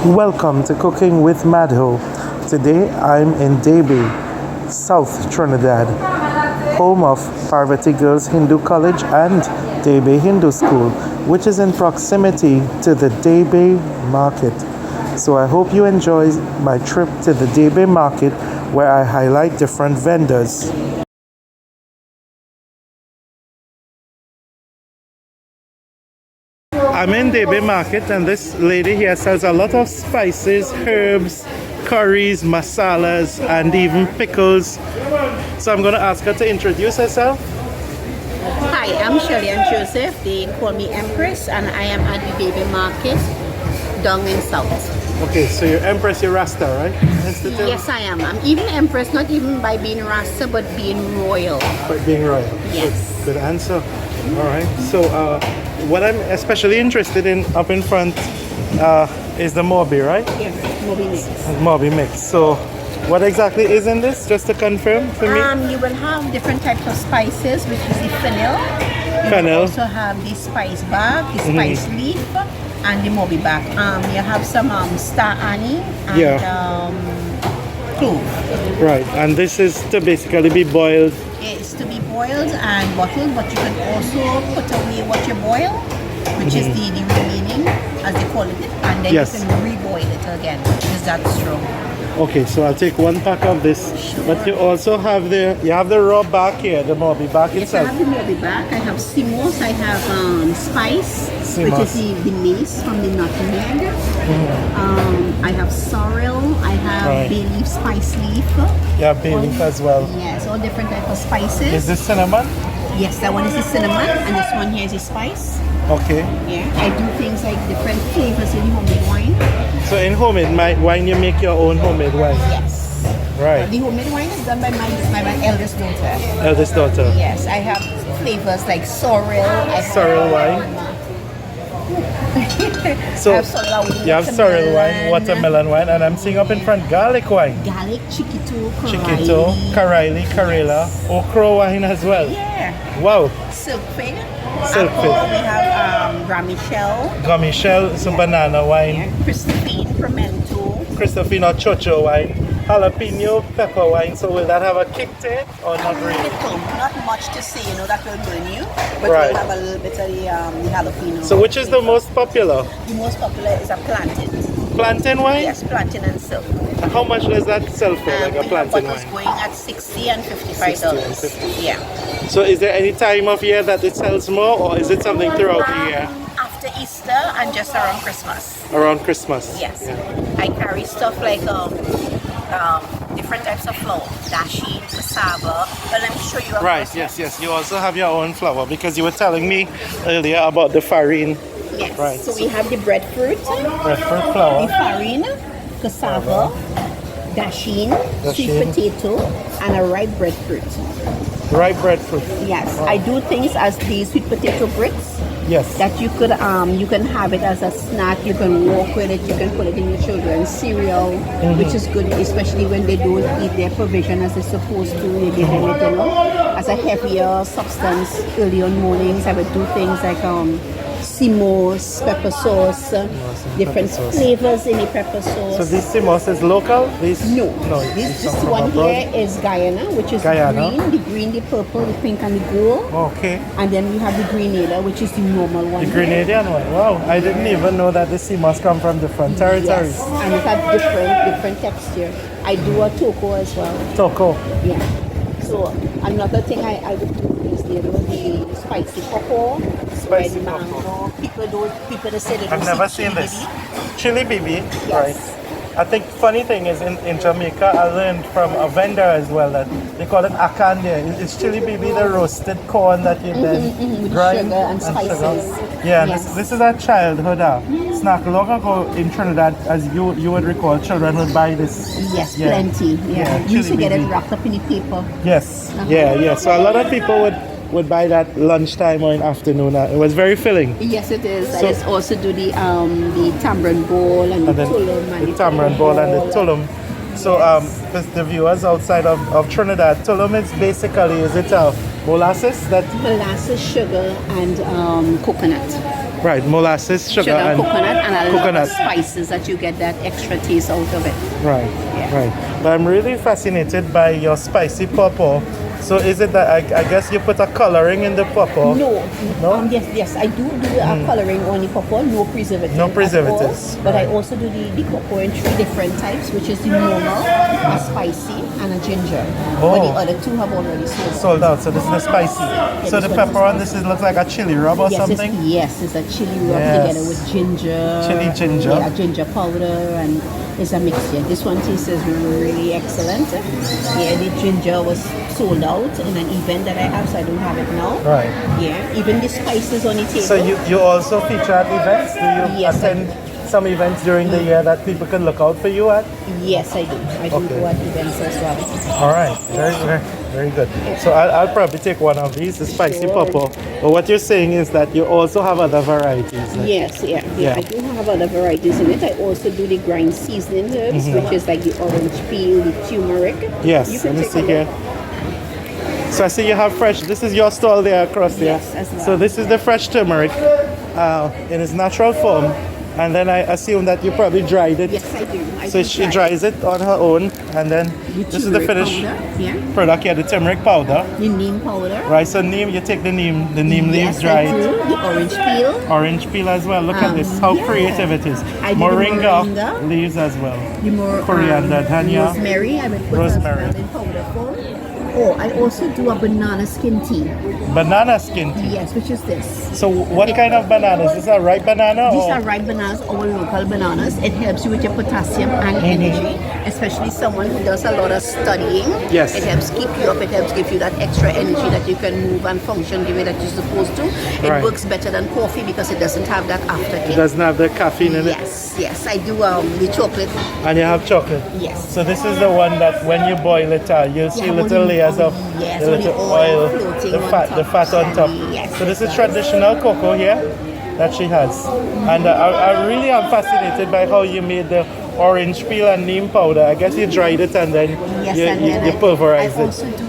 Welcome to Cooking with Madho. Today I'm in Debe, South Trinidad, home of Parvati Girls Hindu College and Debe Hindu School, which is in proximity to the Debe Market. So I hope you enjoy my trip to the Debe Market where I highlight different vendors. I'm in Debe Market and this lady here sells a lot of spices, herbs, curries, massalas and even pickles. So I'm going to ask her to introduce herself. Hi, I'm Shellyann Joseph. They call me Empress and I am at the Debe Market down in South. Okay, so you're Empress, you're Rasta, right? Yes, I am. I'm even Empress, not even by being Rasta, but being royal. By being royal. Yes. Good answer. All right. So what I'm especially interested in up in front is the Mobi, right? Yes, Mobi mix. Mobi mix. So what exactly is in this, just to confirm for me? You will have different types of spices, which is the fennel. You will also have the spice bark, the spice leaf, and the Mobi bark. You have some star anise and clove. Right, and this is to basically be boiled. It's to be boiled and bottled, but you can also put away what you boil, which is the remaining, as they call it, and then you can reboil it again, which is that strong. Okay, so I'll take one pack of this. Sure. But you also have the raw bark here, the Mobi bark itself. Yes, I have the Mobi bark. I have simos. I have spice, which is the mace from the nutmeg. I have sorrel. I have bay leaf, spice leaf. Yeah, bay leaf as well. Yes, all different types of spices. Is this cinnamon? Yes, that one is the cinnamon, and this one here is the spice. Okay. Yeah, I do things like different flavors in homemade wine. So in homemade wine, you make your own homemade wine? Yes. Right. The homemade wine is done by my eldest daughter. Eldest daughter. Yes, I have flavors like sorrel. Sorrel wine. So you have sorrel wine, watermelon wine, and I'm seeing up in front garlic wine. Garlic, chiquito, karaili, karela, okra wine as well. Yeah. Wow. Silk fig. Silk fig. We have gummy shell, some banana wine. Yeah. Christophine, pimento. Christophine or chocho wine. Jalapeno pepper wine. So will that have a kick to it or not really? Not much to say, that will burn you. But we'll have a little bit of the jalapeno. So which is the most popular? The most popular is a plantain. Plantain wine? Yes, plantain and silk. How much does that sell for, like a plantain wine? It's going at $60 and $55. Yeah. So is there any time of year that it sells more, or is it something throughout the year? After Easter and just around Christmas. Around Christmas? Yes. Yeah. I carry stuff like different types of flour, dashi, cassava. But let me show you. Right, yes. You also have your own flour because you were telling me earlier about the farine. Yes. Right. So we have the breadfruit. Breadfruit flour. The farine, cassava, dashin, sweet potato, and a ripe breadfruit. Ripe breadfruit. Yes. Wow. I do things as the sweet potato bricks. Yes. That you can have it as a snack. You can walk with it. You can put it in your children's cereal, which is good, especially when they don't eat their provision as they're supposed to. They give them it, as a heavier substance early on mornings. I would do things like simos, pepper sauce, different flavors in the pepper sauce. So this simos is local? No. This one here is Guyana, which is the green, the purple, the pink, and the gold. Okay. And then we have the Grenada, which is the normal one. The Grenadian one. Wow, I didn't even know that the simos come from different territories. Yes, and it has different texture. I do a toko as well. Toko. Yeah. So another thing I would do is the spicy cocoa, spicy mango. People that say they don't. I've never seen this. Chili bibi. Yes. Right. I think funny thing is in Jamaica I learned from a vendor as well that they call it akande. It's chili bibi, the roasted corn that you then grind sugar and spices. Sugar. Yeah, yes. This is our childhood snack. Long ago in Trinidad, as you would recall, children would buy this. Yes, plenty. Yeah. You used to get it wrapped up in the paper. Yes. Yeah. So a lot of people would buy that lunchtime or in afternoon. It was very filling. Yes, it is. So, I also do the tamarind bowl and the tulum. The tamarind bowl and the tulum. So the viewers outside of Trinidad, tulum is basically, is it molasses? Molasses, sugar, and coconut. Right, molasses, sugar, and coconut, and a lot coconut. of spices that you get that extra taste out of it. Right, right. But I'm really fascinated by your spicy pawpaw. So is it that I guess you put a coloring in the pawpaw? No. No? Yes, I do a coloring on the pawpaw, no preservatives. No preservatives. But I also do the pawpaw in 3 different types, which is the normal, a spicy, and a ginger. But the other 2 have already sold out. So this is the spicy. So the pepper on this looks like a chili rub or something? It's a chili rub together with ginger. Chili ginger. Yeah, ginger powder, and it's a mixture. This one tastes really excellent. Yeah, the ginger was sold out in an event that I have, so I don't have it now. Right. Yeah, even the spices on the table. So you also feature at events? Do you Yes, attend some events during the year that people can look out for you at? Yes, I do. I do go at events as well. All right, very good. So I'll probably take one of these, the spicy pawpaw. But what you're saying is that you also have other varieties. Like, Yes, I do have other varieties in it. I also do the grind seasoning herbs, which is like the orange peel, the turmeric. Yes, You can let me take see a here. look. So I see you have fresh. This is your stall there across there. Yes, as well. So this is the fresh turmeric in its natural form. And then I assume that you probably dried it. Yes, I do. So she dries it on her own, and then this is the finished product here, the turmeric powder. The neem powder. Right, so neem, you take the neem leaves Yes, dried. I do. The orange peel. Orange peel as well. Look at this, how creative it is. I do the Moringa leaves as well. The more Coriander, dhania. rosemary. I would put Rosemary. as well in powder form. Oh, I also do a banana skin tea. Banana skin tea. Yes, which is this. So what kind of bananas? Is this a ripe banana? These or? are ripe bananas, our local bananas. It helps you with your potassium and energy, especially someone who does a lot of studying. Yes. It helps keep you up. It helps give you that extra energy that you can move and function the way that you're supposed to. It Right. works better than coffee because it doesn't have that aftertaste. It doesn't have the caffeine in it. Yes, I do the chocolate. And you have chocolate. Yes. So this is the one that when you boil it, you'll see Yeah, little layers of yes, the little the oil, oil floating the on fat top. on top. Yes, So this is yes. traditional cocoa here that she has. And I really am fascinated by how you made the orange peel and neem powder. I guess you dried it and then you pulverized I it. also do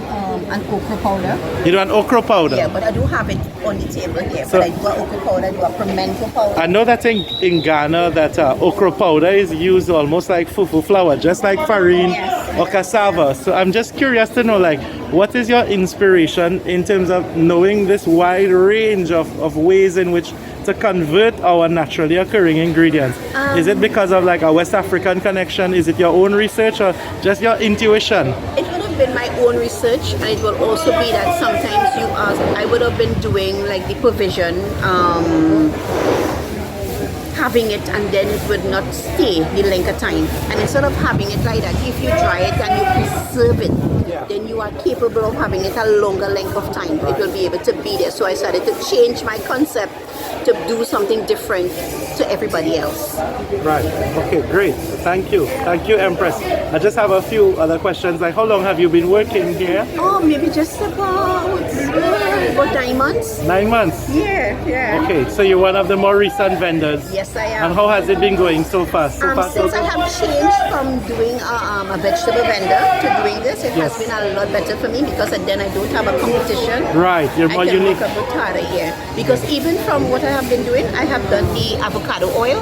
an okra powder. You do an okra powder? Yeah, but I do have it on the table here. So- But I do an okra powder, I do a pimento powder. I know that in Ghana that okra powder is used almost like fufu flour, just like farine or cassava. So I'm just curious to know, like, what is your inspiration in terms of knowing this wide range of ways in which to convert our naturally occurring ingredients? Is it because of like a West African connection? Is it your own research or just your intuition? It would have been my own research, and it will also be that sometimes I would have been doing like the provision, having it, and then it would not stay the length of time. And instead of having it like that, if you dry it and you preserve it, then you are capable of having it a longer length of time. It will be able to be there. So I started to change my concept to do something different to everybody else. Right. Okay, great. Thank you. Thank you, Empress. I just have a few other questions. Like, how long have you been working here? Oh, maybe just about 9 months. 9 months? Yeah. Okay, so you're one of the more recent vendors. Yes, I am. And how has it been going so far? So far, so Since I good? have changed from doing a vegetable vendor to doing this, it has been a lot better for me because then I don't have a competition. Right, you're more I can unique. work a bit harder here. Because even from what I have been doing, I have done the avocado oil.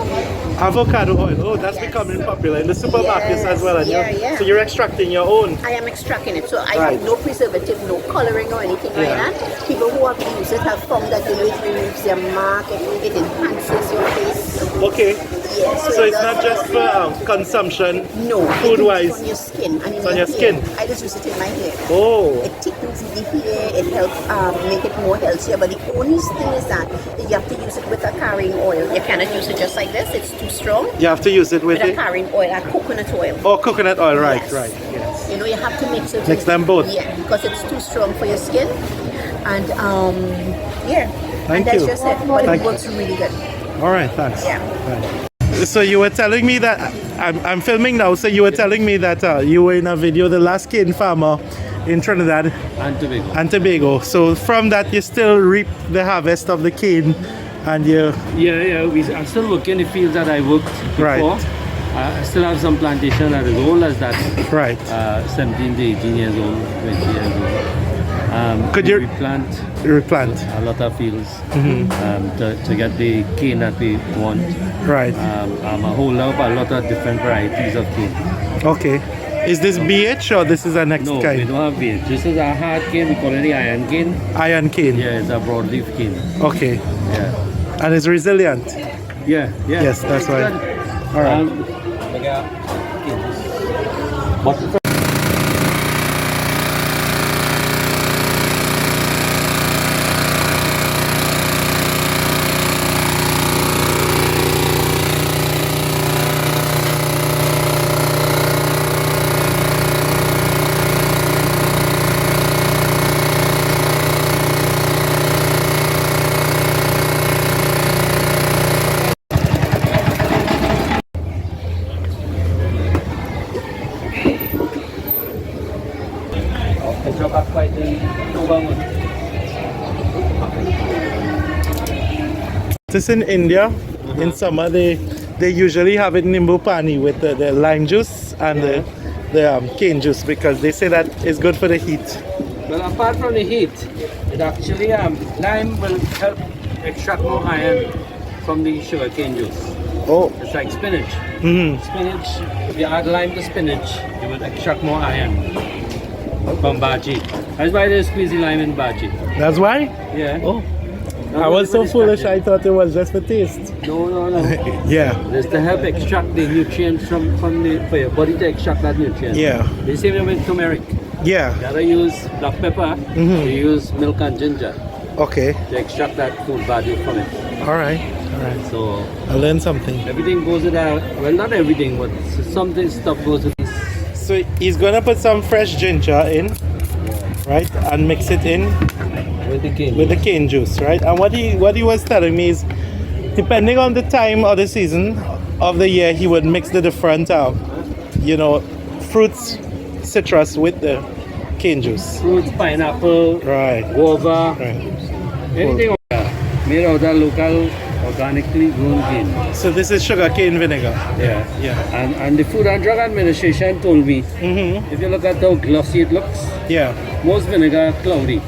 Avocado oil. Oh, that's becoming popular in the supermarkets as well. And Yeah. So you're extracting your own. I am extracting it, so I Right. have no preservative, no coloring or anything like that. People who have used it have found that it removes their mark, it enhances your face. Okay. Yes, So it's not just for consumption, no, food-wise. on your skin. And in on your hair. skin. I just use it in my hair. Oh, It thickens the hair, it helps make it more healthier. But the only thing is that you have to use it with a carrying oil. You cannot use it just like this, it's too strong. you have to use it with With a it. carrying oil, a coconut oil. Oh, coconut oil. Right, Yes. right. Yes. You know, you have to mix it. Mix them both. Yeah, because it's too strong for your skin. And Thank and that's you. just it. But Thank it works really good. All right, thanks. Yeah. Right. So you were telling me that I'm filming now. So you were telling me that you were in a video, the last cane farmer in Trinidad and Tobago. So from that, you still reap the harvest of the cane, and you. I'm still working the fields that I worked before. Right. I still have some plantation that is old as that. Right. 17 to 18 years old, 20 years old. Could you replant replant? a lot of fields to get the cane that we want. Right. I'm a holder of a lot of different varieties of cane. Okay. Is this BH or this is a next No, we kind? don't have beans. This is a hard cane. We call it the iron cane. Iron cane. Yeah, it's a broadleaf cane. Okay. Yeah. And it's resilient. Yeah. Yes, that's why. All right. This in India, in summer they usually have it nimbu pani with the lime juice and the cane juice because they say that is good for the heat. Well, apart from the heat, it actually lime will help extract more iron from the sugarcane juice. Oh. It's like spinach. Spinach. If you add lime to spinach, you will extract more iron from bhaji. That's why they squeeze the lime in bhaji. That's why? Yeah. Oh. I was so foolish, I thought it was just for taste. No. Yeah. It's to help extract the nutrients for your body to extract that nutrient. Yeah. The same way with turmeric. Yeah. You gotta use black pepper, you use milk and ginger Okay. to extract that food value from it. Alright. So I learned something. everything goes with that. Well, not everything, but something stuff goes with this. So he's gonna put some fresh ginger in, right? And mix it in With the cane. juice, right? And what he was telling me is depending on the time or the season of the year, he would mix the different fruits, citrus with the cane juice. Fruits, pineapple, Right. guava, Right. anything made out of local, organically grown cane. So this is sugarcane vinegar. Yeah. Yeah. And the Food and Drug Administration told me, if you look at how glossy it looks, Yeah. most vinegar are cloudy.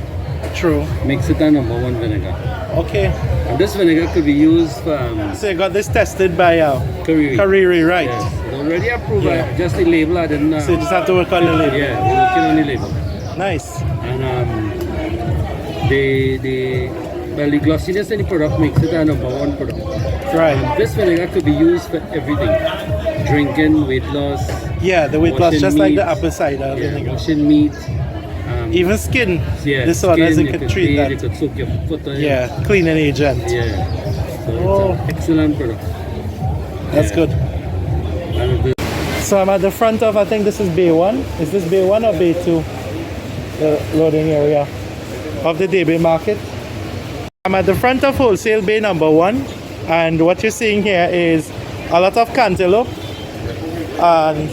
True. Makes it a #1 vinegar. Okay. And this vinegar could be used for So you got this tested by curry. Kariri, right? Yes, it's already approved. Yeah. Just the label, I didn't. So you just have to work on the label. Yeah, we're working on the label. Nice. And the glossiness in the product makes it a #1 product. Right. This vinegar could be used for everything: drinking, weight loss, Yeah, the weight loss, washing just like the meat. apple cider vinegar. washing meat. Even skin Yeah, disorders, skin, you you could treat bathe, that. You could soak your foot on it. Yeah, cleaning agent. Yeah. So Oh. it's an excellent product. That's Yeah. good. And the So I'm at the front of, I think this is Bay 1. Is this Bay 1 or Bay 2? The loading area of the Debe market. I'm at the front of Wholesale Bay number 1. And what you're seeing here is a lot of cantaloupe. And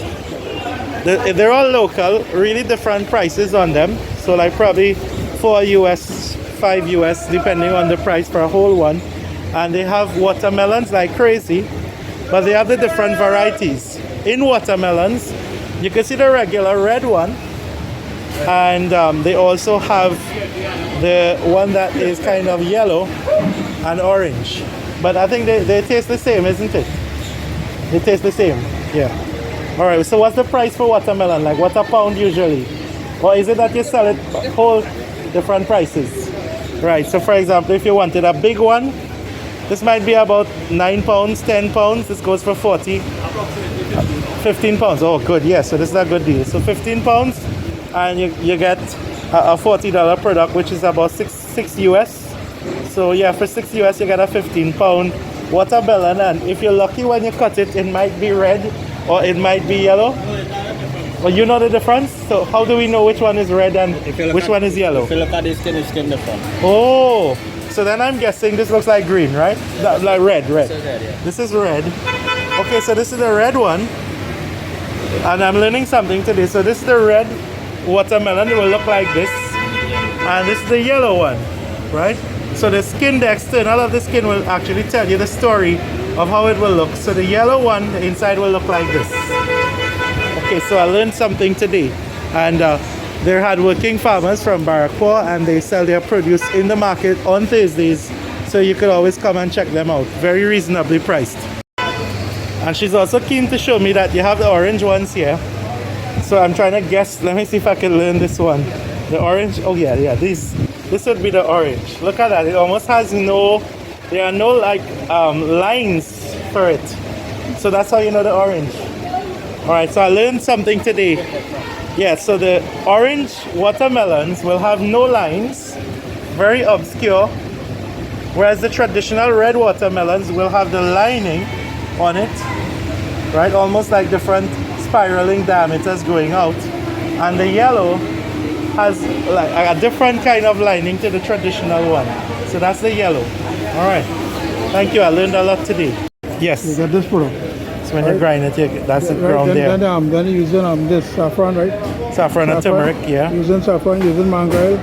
they're all local, really different prices on them. So like probably $4 US, $5 US, depending on the price for a whole one. And they have watermelons like crazy, but they have the different varieties. In watermelons, you can see the regular red one, and they also have the one that is kind of yellow and orange. But I think they taste the same, isn't it? They taste the same, yeah. All right, so what's the price for watermelon? Like what a pound usually? Or is it that you sell it whole different prices? Right, so for example, if you wanted a big one, this might be about 9 pounds, 10 pounds. This goes for 40, 15 pounds. Oh, good, yes, so this is a good deal. So 15 pounds, and you get a $40 product, which is about 6 US. So yeah, for 6 US, you get a 15-pound watermelon, and if you're lucky when you cut it, it might be red or it might be yellow. Well, you know the difference? So how do we know which one is red and which one is yellow? If you look at this skin, it's skin different. Oh, so then I'm guessing this looks like green, right? Like red. This is red, yeah. This is red. Okay, so this is the red one. And I'm learning something today. So this is the red watermelon. It will look like this. And this is the yellow one, right? So the skin, the external of the skin will actually tell you the story of how it will look. So the yellow one, the inside will look like this. Okay, so I learned something today. And They're hardworking farmers from Barraquer, and they sell their produce in the market on Thursdays. So you could always come and check them out. Very reasonably priced. And she's also keen to show me that you have the orange ones here. So I'm trying to guess. Let me see if I can learn this one. The orange. Oh yeah. This would be the orange. Look at that. It almost has no. There are no like lines for it. So that's how you know the orange. All right. So I learned something today. Yeah. So the orange watermelons will have no lines. Very obscure. Whereas the traditional red watermelons will have the lining on it, right? Almost like different spiraling diameters going out. And the yellow has like a different kind of lining to the traditional one. So that's the yellow. All right. Thank you. I learned a lot today. Yes. You get this product. So when you grind it, that's it ground there. Then you're using this saffron, right? Saffron and turmeric, yeah. Using saffron, using mangoil,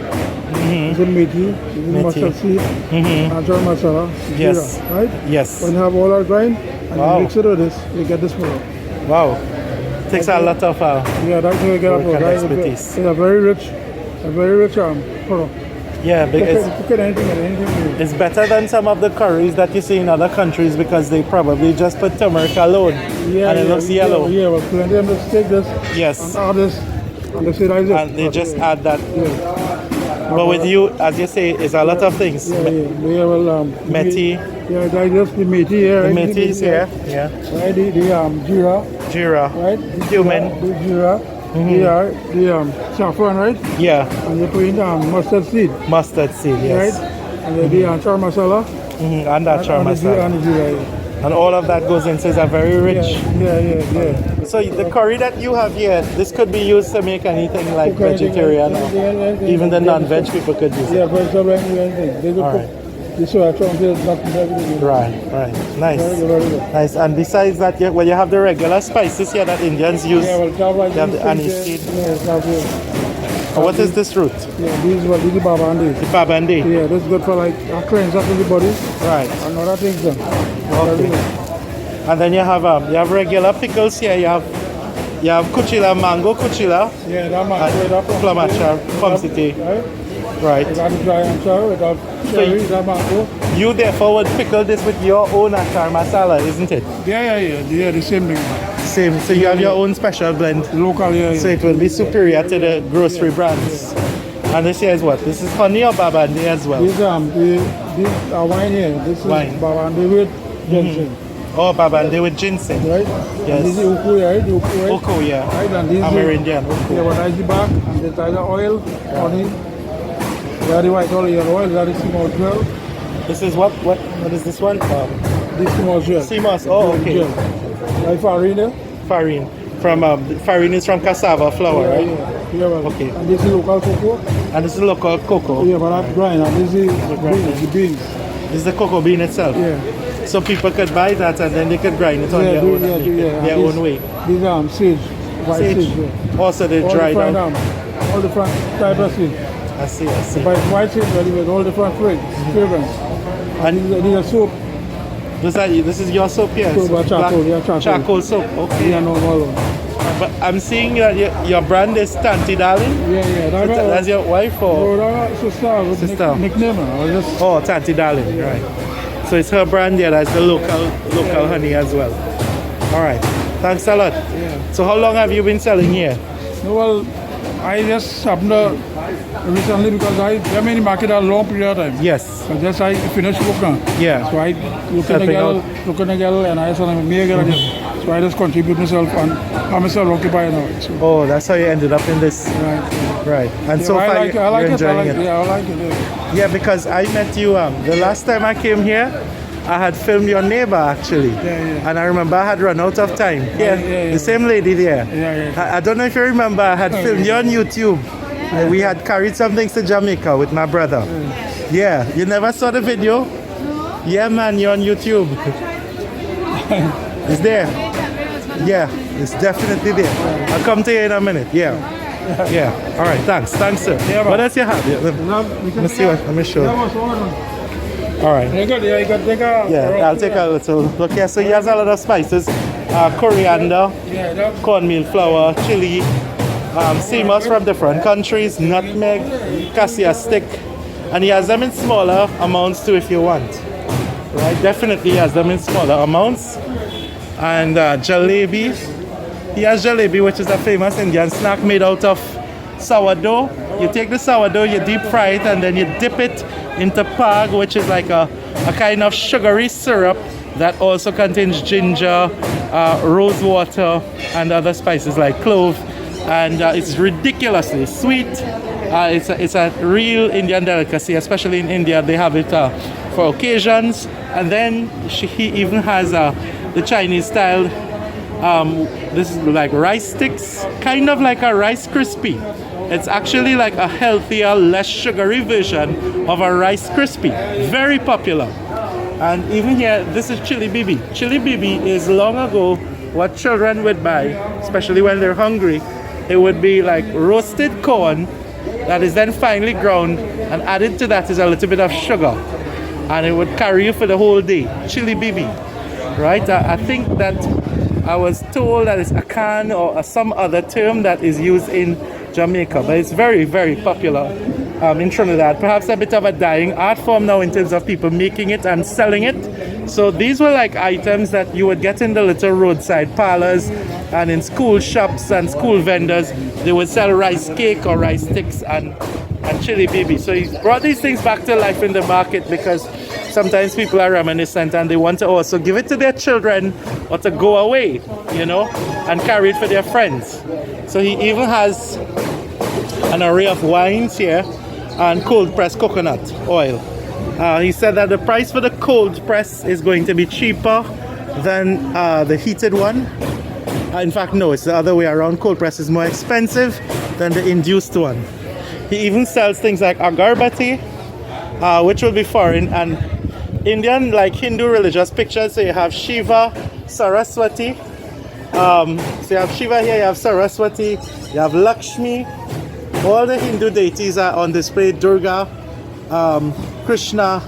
using methi, using mustard seed, anchaar masala, Yes. jeera, right? Yes. When you have all that grind and Wow. you mix it with this, you get this product. Wow. Takes a lot of Yeah, that's how you get a work and product. expertise. It's a very rich product. Yeah, because You could anything. it's better than some of the curries that you see in other countries because they probably just put turmeric alone and it looks yellow. Yeah, but plenty of them just take this Yes. and add this and they say that's it. And they just add that. Yeah. But with you, as you say, it's a lot of things. Yeah, well, Methi. Yeah, that's just the methi here. The Right? methi is here. Yeah. Right, the jeera, Jeera. right? Cumin. The jeera, the saffron, right? Yeah. And you put in mustard seed, Mustard seed, yes. right? And then the anchaar masala. And that charm and the jeera, And all of that goes into, it's a very rich. Yeah. So the curry that you have here, this could be used to make anything like vegetarian or even the non-veg people could use Yeah, it. vegetable anything. They could All cook right. this soy chunks, nothing everything. Right. Nice. Very good. Nice. And besides that, well, you have the regular spices here that Indians use. Yeah, well, top like You have this the anise thing, seed. yeah, top here. What is this root? Yeah, this is the babandi. The babandi. Yeah, this is good for like a cleanse up in the body Right. and other things then. Okay. And then you have regular pickles here. You have kuchila, mango kuchila, Yeah, that man. plum achar, plum city. Right? Right. We got the dry anchar, we got cherry, that mango. You therefore would pickle this with your own achar masala, isn't it? Yeah, the same thing. Same. So you have your own special blend. Local, yeah. So it will be superior to the grocery brands. And this here is what? This is honey or babandi as well? This wine here. This is Wine. babandi with ginseng. Oh, babandi with ginseng. Right? Yes. And this is uku, right? Uku, right? Oko, yeah. Right, and this Amerindian. Yeah, but that's the back, and there's either oil, honey. That is white oil, that is small gel. This is what is this one? This small gel. CMOS. Oh, okay. Gel. Like farina. Farine. Farine is from cassava flour, right? Yeah, well, Okay. and this is local cocoa. And this is local cocoa. Yeah, but that's grind, and this is the beans. This is the cocoa bean itself. Yeah. So people could buy that and then they could grind it on their own, and make it their own way. These sage, white sage. yeah. Also they All dried different, out. all different type of sage. I see. But it's white sage, but with all different fragrance. And These are soap. this is your soap here? Soap or charcoal, yeah, charcoal. Charcoal soap, okay. Yeah, normal one. But I'm seeing that your brand is Taanti, Darlin. Yeah. That's your wife or? That's sister. Sister. Nickname. Oh, Taanti, Darlin, right. So it's her brand there, that's the local honey as well. All right, thanks a lot. Yeah. So how long have you been selling here? No, well, I just happened to recently because I am in the market a long period of time. Yes. So just I finished work now. Yeah. So I look at the girl and I said I'm a girl. So I just contribute myself and I'm myself occupied now. So, Oh, that's how you ended up in this. Right. And yeah, so far I like you're it. enjoying it. Yeah, I like it. Yeah. Yeah, because I met you the last time I came here. I had filmed your neighbor actually. Yeah. And I remember I had run out of time. Yeah. Yeah. The same lady there. Yeah. I don't know if you remember, I had filmed you on YouTube. We had carried some things to Jamaica with my brother. Yeah. You never saw the video? Yeah, man, you're on YouTube. It's there. Yeah, it's definitely there. I'll come to you in a minute. Yeah. All right. Thanks, sir. Yeah, What else you have? Yeah, let me see what. Let me show. All right. You can take a. Yeah, I'll take a little look here. So he has a lot of spices, coriander, cornmeal flour, chili, sea moss from different countries, nutmeg, cassia stick, and he has them in smaller amounts too if you want. Right, definitely he has them in smaller amounts. And jalebi, he has jalebi, which is a famous Indian snack made out of sourdough. You take the sourdough, you deep fry it, and then you dip it into pag, which is like a kind of sugary syrup that also contains ginger, rose water, and other spices like clove. And it's ridiculously sweet. It's a real Indian delicacy, especially in India. They have it for occasions. And then he even has the Chinese style. This is like rice sticks, kind of like a Rice Krispie. It's actually like a healthier, less sugary version of a Rice Krispie. Very popular. And even here, this is chili bibi. Chili bibi is long ago what children would buy, especially when they're hungry. It would be like roasted corn that is then finely ground, and added to that is a little bit of sugar. And it would carry you for the whole day. Chili bibi. Right? I think that I was told that it's a can or some other term that is used in Jamaica, but it's very, very popular in Trinidad. Perhaps a bit of a dying art form now in terms of people making it and selling it. So these were like items that you would get in the little roadside parlors and in school shops and school vendors. They would sell rice cake or rice sticks and chili bibi. So he brought these things back to life in the market because sometimes people are reminiscent and they want to also give it to their children or to go away, you know, and carry it for their friends. So he even has an array of wines here and cold pressed coconut oil. He said that the price for the cold press is going to be cheaper than the heated one. In fact, no, it's the other way around. Cold press is more expensive than the induced one. He even sells things like agarbatti, which will be foreign, and Indian, like Hindu religious pictures. So you have Shiva, Saraswati. So you have Shiva here, you have Saraswati, you have Lakshmi. All the Hindu deities are on display. Durga, Krishna,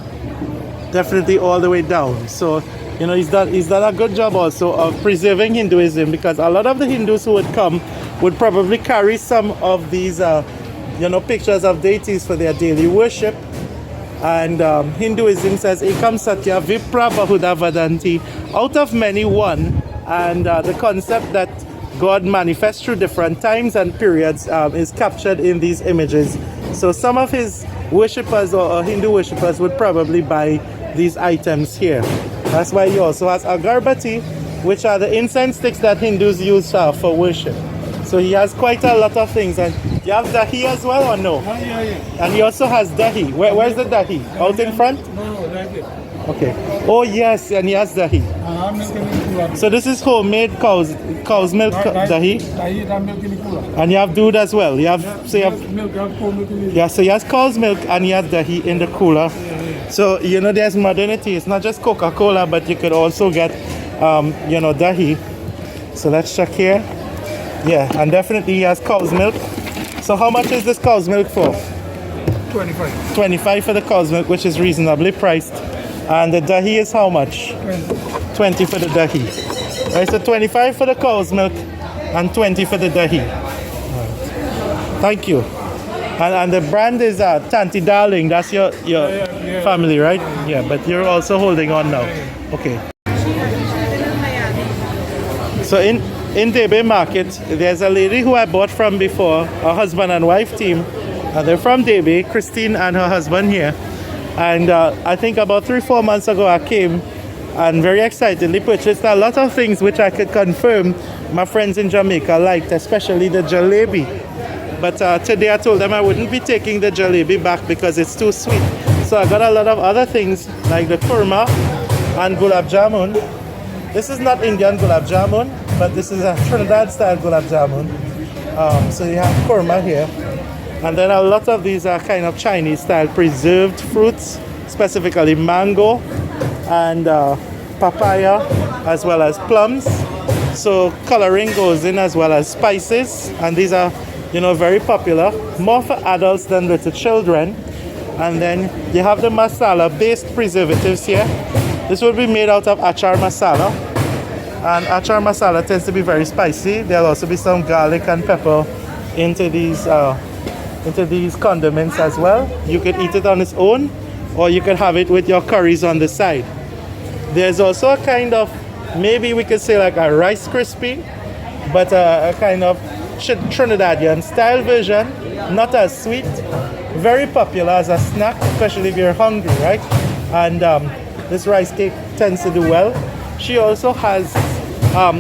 definitely all the way down. So, you know, he's done a good job also of preserving Hinduism, because a lot of the Hindus who would come would probably carry some of these, you know, pictures of deities for their daily worship. And Hinduism says, Ekam Satya Vipra Bahuda Vadanti, out of many one. And the concept that God manifests through different times and periods is captured in these images. So some of his worshippers or Hindu worshippers would probably buy these items here. That's why he also has agarbatti, which are the incense sticks that Hindus use for worship. So he has quite a lot of things. And you have dahi as well, or no? Yeah. And he also has dahi. Where's the dahi? Out in front? No, right there. Okay. Oh yes, and he has dahi. So this is homemade cow's milk dahi. And you have doodh as well. You have milk, cold milk. yeah, so he has cow's milk and he has dahi in the cooler. So you know, there's modernity. It's not just Coca-Cola, but you could also get you know, dahi. So let's check here. Yeah, and definitely he has cow's milk. So how much is this cow's milk for? 25. 25 for the cow's milk, which is reasonably priced. And the dahi is how much? 20 for the dahi. Right, so 25 for the cow's milk and 20 for the dahi. Right. Thank you. And the brand is Taanti Darlin. That's your family, right? Yeah, but you're also holding on now. Okay. So in Debe Market, there's a lady who I bought from before, a husband and wife team. They're from Debe, Christine and her husband here. And I think about 3-4 months ago I came and very excitedly purchased a lot of things which I could confirm my friends in Jamaica liked, especially the jalebi. But today I told them I wouldn't be taking the jalebi back because it's too sweet. So I got a lot of other things like the kurma and gulab jamun. This is not Indian gulab jamun, but this is a Trinidad style gulab jamun. So you have kurma here. And then a lot of these are kind of Chinese style preserved fruits, specifically mango and papaya, as well as plums. So coloring goes in as well as spices, and these are, you know, very popular, more for adults than little children. And then you have the masala based preservatives here. This will be made out of anchaar masala, and anchaar masala tends to be very spicy. There'll also be some garlic and pepper into these condiments as well. You can eat it on its own, or you can have it with your curries on the side. There's also a kind of, maybe we could say like a Rice Krispie, but a kind of Trinidadian style version, not as sweet, very popular as a snack, especially if you're hungry, right? And this rice cake tends to do well. She also has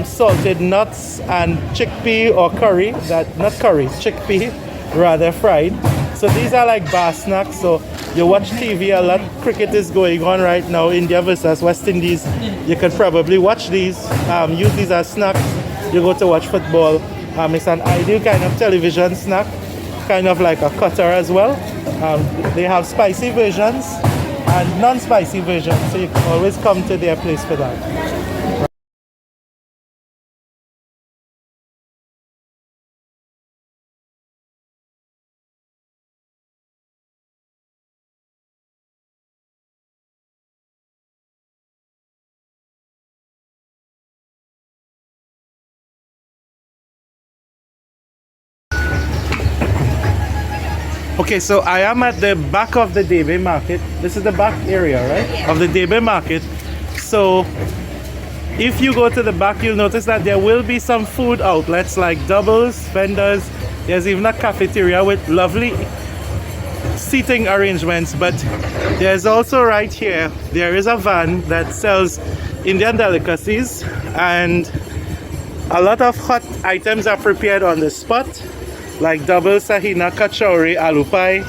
salted nuts and chickpea or curry, chickpea rather, fried. So these are like bar snacks. So you watch TV a lot, cricket is going on right now, India versus West Indies. You could probably watch these, use these as snacks. You go to watch football. It's an ideal kind of television snack, kind of like a cutter as well. They have spicy versions and non-spicy versions, so you can always come to their place for that. Okay, so I am at the back of the Debe market. This is the back area, right? Of the Debe market. So if you go to the back, you'll notice that there will be some food outlets like doubles, vendors. There's even a cafeteria with lovely seating arrangements. But there's also right here, there is a van that sells Indian delicacies, and a lot of hot items are prepared on the spot, like double sahina, kachori, aaloo pie,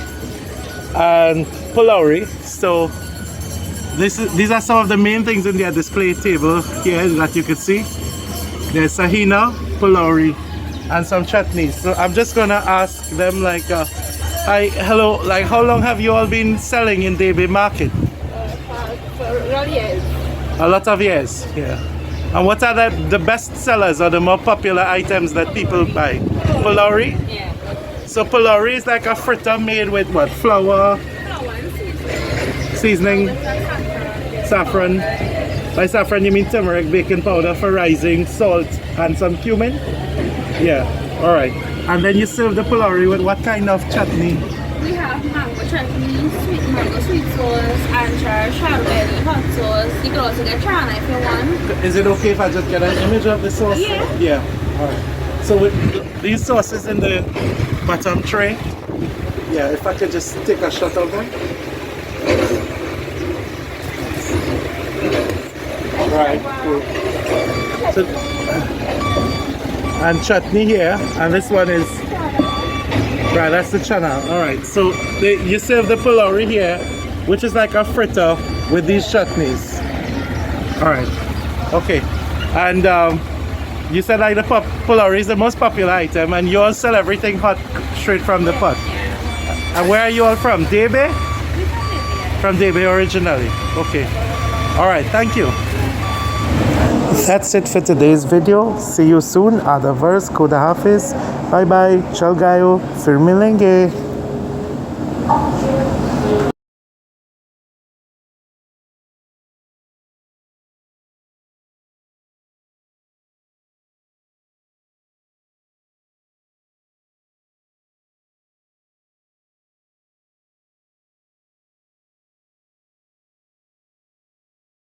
and pholourie. So these are some of the main things in their display table here that you can see. There's sahina, pholourie, and some chutneys. So I'm just gonna ask them like, hi, hello, like how long have you all been selling in Debe market? For a lot of years. A lot of years, yeah. And what are the best sellers or the more popular items that people buy? Pholourie? Yeah. So pholourie is like a fritter made with what? Flour, seasoning, saffron. By saffron you mean turmeric, baking powder for rising, salt, and some cumin? Yeah, alright. And then you serve the pholourie with what kind of chutney? We have mango chutney, sweet mango, sweet sauce, anchaars, strawberry, hot sauce. You can also get chana if you want. Is it okay if I just get an image of the sauce? Yeah. Yeah, alright. So with these sauces in the bottom tray, yeah, if I could just take a shot of them. Right, cool. So, and chutney here, and this one is, right, that's the chana. Alright, so you serve the pholourie here, which is like a fritter with these chutneys. Alright, okay. And you said like the pholourie is the most popular item, and you all sell everything hot straight from the pot. And where are you all from? Debe? From Debe originally. Okay. Alright, thank you. That's it for today's video. See you soon. Adavers, Koda Hafiz. Bye bye. Chalgayo. Firmilenge.